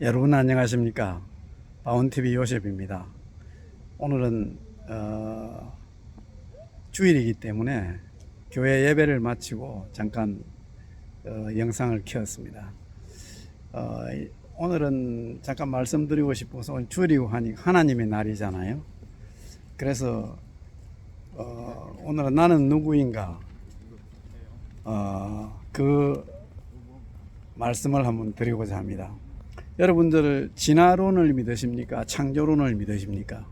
여러분 안녕하십니까? 바운티비 요셉입니다. 오늘은 주일이기 때문에 교회 예배를 마치고 잠깐 영상을 켰습니다. 오늘은 잠깐 말씀드리고 싶어서 오늘 주일이고 하니까 하나님의 날이잖아요. 그래서 오늘은 나는 누구인가 그 말씀을 한번 드리고자 합니다. 여러분들 진화론을 믿으십니까? 창조론을 믿으십니까?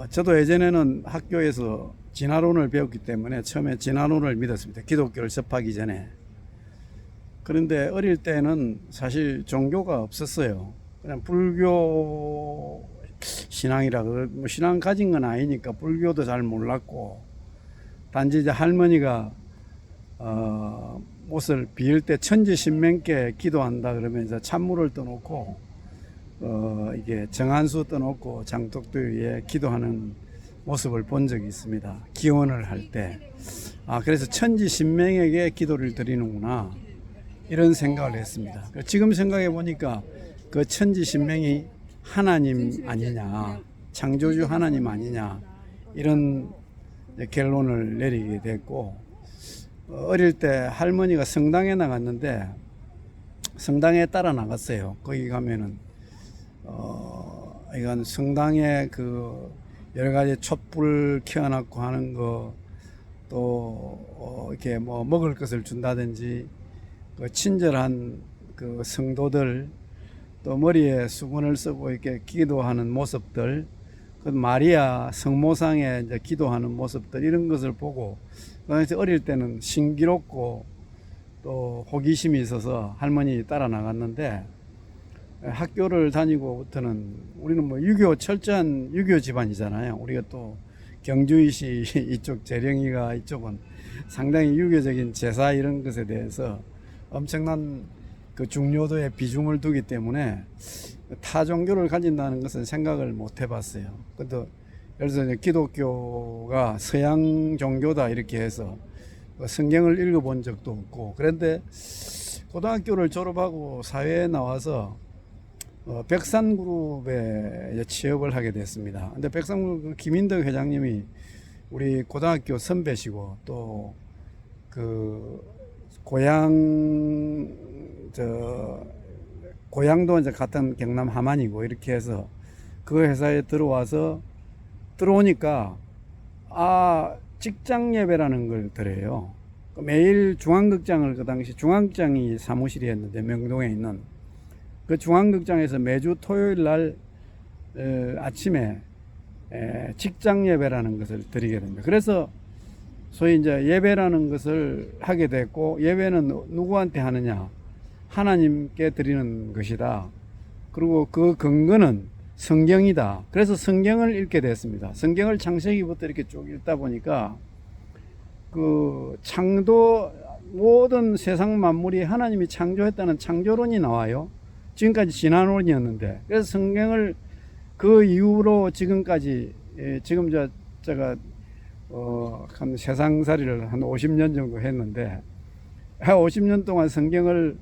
저도 예전에는 학교에서 진화론을 배웠기 때문에 처음에 진화론을 믿었습니다. 기독교를 접하기 전에. 그런데 어릴 때는 사실 종교가 없었어요. 그냥 불교 신앙이라 뭐 신앙 가진 건 아니니까 불교도 잘 몰랐고, 단지 이제 할머니가 옷을 비울 때 천지신명께 기도한다 그러면 이제 찬물을 떠놓고 이게 정한수 떠놓고 장독도 위에 기도하는 모습을 본 적이 있습니다. 기원을 할 때. 그래서 천지신명에게 기도를 드리는구나, 이런 생각을 했습니다. 지금 생각해 보니까 그 천지신명이 하나님 아니냐, 창조주 하나님 아니냐, 이런 결론을 내리게 됐고, 어릴 때 할머니가 성당에 나갔는데 성당에 따라 나갔어요. 거기 가면은 이건 성당에 그 여러 가지 촛불 켜놓고 하는 거, 또 이렇게 뭐 먹을 것을 준다든지, 그 친절한 그 성도들, 또 머리에 수건을 쓰고 이렇게 기도하는 모습들, 그 마리아 성모상에 이제 기도하는 모습들, 이런 것을 보고 그래서 어릴 때는 신기롭고 또 호기심이 있어서 할머니 따라 나갔는데, 학교를 다니고부터는 우리는 뭐 유교, 철저한 유교 집안이잖아요. 우리가 또 경주이시 이쪽, 재령이가 이쪽은 상당히 유교적인 제사 이런 것에 대해서 엄청난 그 중요도에 비중을 두기 때문에 타 종교를 가진다는 것은 생각을 못 해봤어요. 근데 그래서 기독교가 서양 종교다 이렇게 해서 성경을 읽어본 적도 없고, 그런데 고등학교를 졸업하고 사회에 나와서 백산그룹에 취업을 하게 됐습니다. 근데 백산그룹 김인덕 회장님이 우리 고등학교 선배시고, 또 그 고향도 이제 같은 경남 함안이고, 이렇게 해서 그 회사에 들어오니까 직장 예배라는 걸 드려요. 매일 중앙극장을, 그 당시 중앙극장이 사무실이었는데 명동에 있는 그 중앙극장에서 매주 토요일 날 아침에 직장 예배라는 것을 드리게 됩니다. 그래서 소위 이제 예배라는 것을 하게 됐고, 예배는 누구한테 하느냐? 하나님께 드리는 것이다. 그리고 그 근거는 성경이다. 그래서 성경을 읽게 됐습니다. 성경을 창세기부터 이렇게 쭉 읽다 보니까 그 모든 세상 만물이 하나님이 창조했다는 창조론이 나와요. 지금까지 진화론이었는데, 그래서 성경을 그 이후로 지금까지, 지금 제가 한 세상살이를 한 50년 정도 했는데, 50년 동안 성경을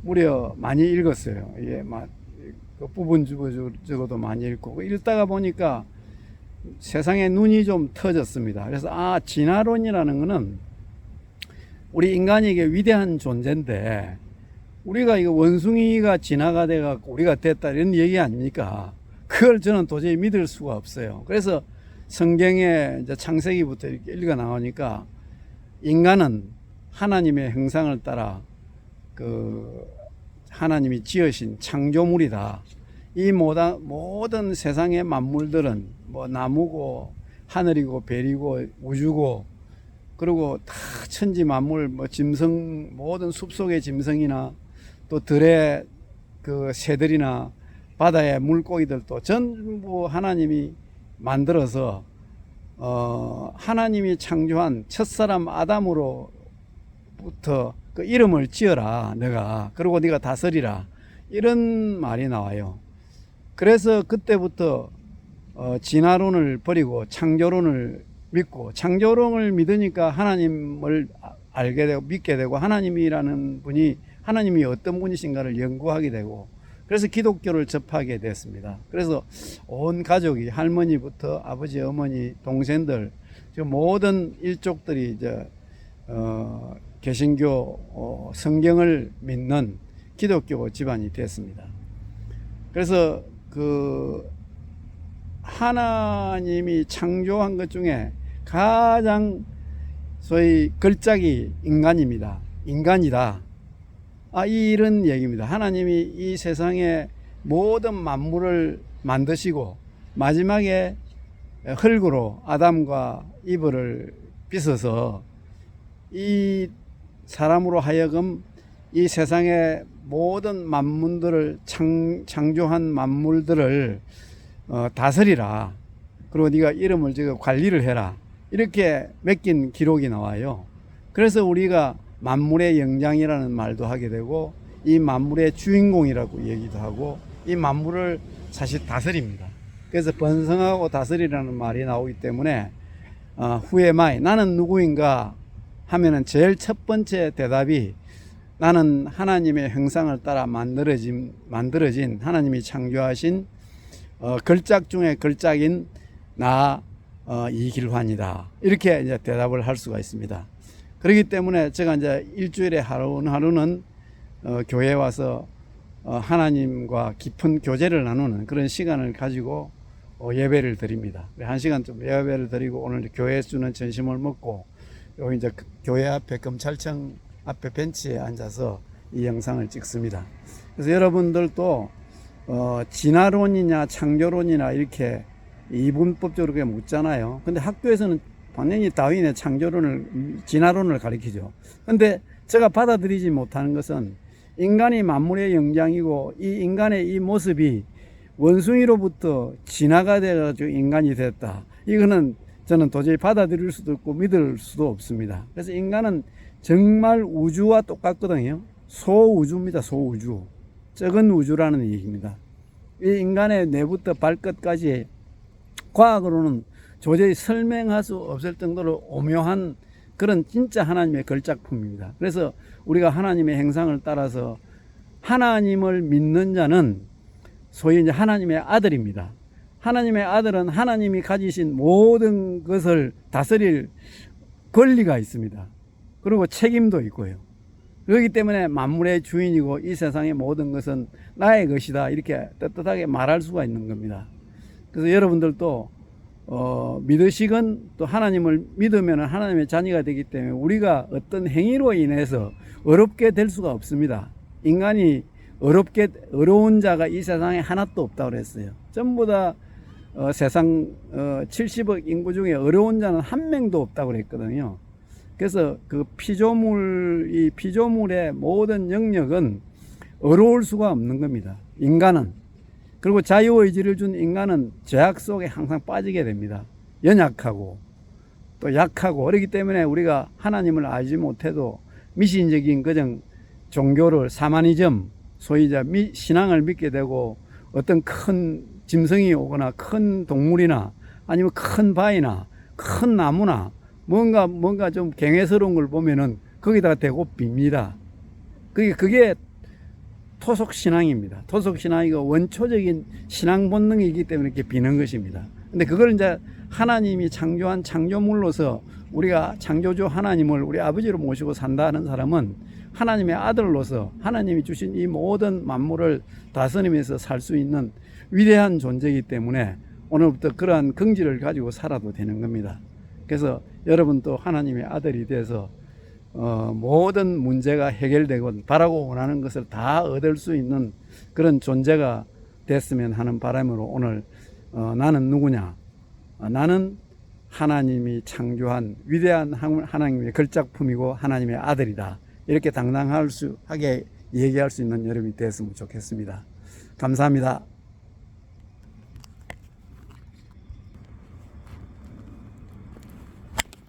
무려 많이 읽었어요. 이게 막 그 부분 적어도 많이 읽고, 읽다가 보니까 세상에 눈이 좀 터졌습니다. 그래서 진화론이라는 거는 우리 인간에게 위대한 존재인데, 우리가 이거 원숭이가 진화가 돼갖고 우리가 됐다 이런 얘기 아닙니까? 그걸 저는 도저히 믿을 수가 없어요. 그래서 성경에 이제 창세기부터 이렇게 읽어 나오니까 인간은 하나님의 형상을 따라 그 하나님이 지으신 창조물이다. 이 모든 세상의 만물들은 뭐 나무고 하늘이고 별이고 우주고, 그리고 다 천지 만물, 뭐 짐승, 모든 숲속의 짐승이나 또 들의 그 새들이나 바다의 물고기들도 전부 하나님이 만들어서 하나님이 창조한 첫사람 아담으로부터 그 이름을 지어라 너가, 그리고 네가 다스리라, 이런 말이 나와요. 그래서 그때부터 진화론을 버리고 창조론을 믿고, 창조론을 믿으니까 하나님을 알게 되고 믿게 되고, 하나님이라는 분이 하나님이 어떤 분이신가를 연구하게 되고, 그래서 기독교를 접하게 됐습니다. 그래서 온 가족이 할머니부터 아버지, 어머니, 동생들, 모든 일족들이 이제 개신교 성경을 믿는 기독교 집안이 됐습니다. 그래서 그 하나님이 창조한 것 중에 가장 소위 걸작이 인간입니다. 인간이다. 이런 얘기입니다. 하나님이 이 세상의 모든 만물을 만드시고 마지막에 흙으로 아담과 이브를 빚어서 이 사람으로 하여금 이 세상의 모든 만물들을 창조한 만물들을 다스리라. 그리고 네가 이름을 지어 관리를 해라. 이렇게 맡긴 기록이 나와요. 그래서 우리가 만물의 영장이라는 말도 하게 되고, 이 만물의 주인공이라고 얘기도 하고, 이 만물을 사실 다스립니다. 그래서 번성하고 다스리라는 말이 나오기 때문에 Who am I? 나는 누구인가 하면은 제일 첫 번째 대답이, 나는 하나님의 형상을 따라 만들어진 하나님이 창조하신 걸작 중에 걸작인 나 이길환이다. 이렇게 이제 대답을 할 수가 있습니다. 그렇기 때문에 제가 이제 일주일에 하루는 교회에 와서 하나님과 깊은 교제를 나누는 그런 시간을 가지고 예배를 드립니다. 1시간 좀 예배를 드리고 오늘 교회에 주는 전심을 먹고 여기 이제 교회 앞에 검찰청 앞에 벤치에 앉아서 이 영상을 찍습니다. 그래서 여러분들도 진화론이냐 창조론이나 이렇게 이분법적으로 그냥 묻잖아요. 근데 학교에서는 당연히 다윈의 진화론을 가리키죠. 근데 제가 받아들이지 못하는 것은 인간이 만물의 영장이고 이 인간의 이 모습이 원숭이로부터 진화가 되어가지고 인간이 됐다. 이거는 저는 도저히 받아들일 수도 없고 믿을 수도 없습니다. 그래서 인간은 정말 우주와 똑같거든요. 소우주입니다. 소우주. 적은 우주라는 얘기입니다. 이 인간의 뇌부터 발끝까지 과학으로는 도저히 설명할 수 없을 정도로 오묘한 그런 진짜 하나님의 걸작품입니다. 그래서 우리가 하나님의 형상을 따라서 하나님을 믿는 자는 소위 이제 하나님의 아들입니다. 하나님의 아들은 하나님이 가지신 모든 것을 다스릴 권리가 있습니다. 그리고 책임도 있고요. 그렇기 때문에 만물의 주인이고 이 세상의 모든 것은 나의 것이다. 이렇게 떳떳하게 말할 수가 있는 겁니다. 그래서 여러분들도 믿으시건 또 하나님을 믿으면 하나님의 자녀가 되기 때문에 우리가 어떤 행위로 인해서 어렵게 될 수가 없습니다. 인간이 어려운 자가 이 세상에 하나도 없다고 그랬어요. 전부 다 세상 70억 인구 중에 어려운 자는 한 명도 없다고 그랬거든요. 그래서 그 이 피조물의 모든 영역은 어려울 수가 없는 겁니다. 인간은. 그리고 자유의지를 준 인간은 죄악 속에 항상 빠지게 됩니다. 연약하고 또 약하고. 그렇기 때문에 우리가 하나님을 알지 못해도 미신적인 그정 종교를 사마니즘, 소위 신앙을 믿게 되고 어떤 큰 짐승이 오거나 큰 동물이나 아니면 큰 바위나 큰 나무나 뭔가 좀 경외스러운 걸 보면은 거기다가 대고 빕니다. 그게 토속신앙입니다. 토속신앙이고 원초적인 신앙 본능이기 때문에 이렇게 비는 것입니다. 근데 그걸 이제 하나님이 창조한 창조물로서 우리가 창조주 하나님을 우리 아버지로 모시고 산다는 사람은 하나님의 아들로서 하나님이 주신 이 모든 만물을 다스리면서 살 수 있는 위대한 존재이기 때문에 오늘부터 그러한 긍지를 가지고 살아도 되는 겁니다. 그래서 여러분도 하나님의 아들이 돼서 모든 문제가 해결되고 바라고 원하는 것을 다 얻을 수 있는 그런 존재가 됐으면 하는 바람으로 오늘 나는 누구냐? 나는 하나님이 창조한 위대한 하나님의 걸작품이고 하나님의 아들이다. 이렇게 당당하게 얘기할 수 있는 여러분이 됐으면 좋겠습니다. 감사합니다.